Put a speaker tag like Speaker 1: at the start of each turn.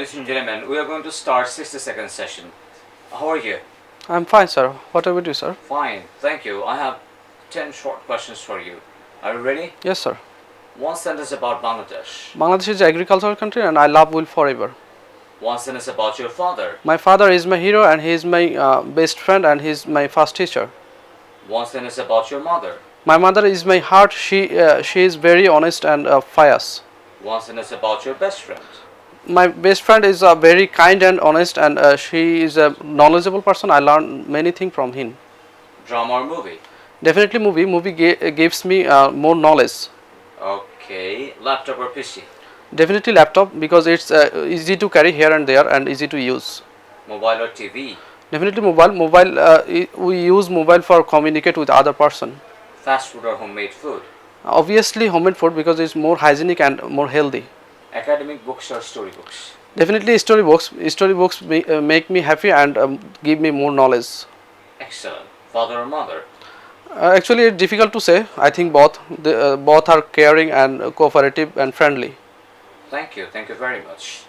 Speaker 1: Ladies and gentlemen, we are going to start 60-second session. How are you?
Speaker 2: I'm fine, sir. What about you, sir?
Speaker 1: Fine, thank you. I have 10 short questions for you. Are you ready?
Speaker 2: Yes, sir.
Speaker 1: One sentence about Bangladesh.
Speaker 2: Bangladesh is an agricultural country and I love will forever.
Speaker 1: One sentence about your father.
Speaker 2: My father is my hero and he is my best friend and he is my first teacher.
Speaker 1: One sentence about your mother.
Speaker 2: My mother is my heart. She is very honest and pious.
Speaker 1: One sentence about your best friend.
Speaker 2: My best friend is very kind and honest and she is a knowledgeable person. I learn many things from him.
Speaker 1: Drama or movie?
Speaker 2: Definitely movie. Movie gives me more knowledge.
Speaker 1: Okay, laptop or PC?
Speaker 2: Definitely laptop because it's easy to carry here and there and easy to use.
Speaker 1: Mobile or TV?
Speaker 2: Definitely mobile. We use mobile for communicate with other person.
Speaker 1: Fast food or homemade food?
Speaker 2: Obviously homemade food because it's more hygienic and more healthy.
Speaker 1: Academic books or storybooks?
Speaker 2: Definitely storybooks. Storybooks make me happy and give me more knowledge.
Speaker 1: Excellent. Father or mother?
Speaker 2: Actually, it's difficult to say. I think both. Both are caring and cooperative and friendly.
Speaker 1: Thank you very much.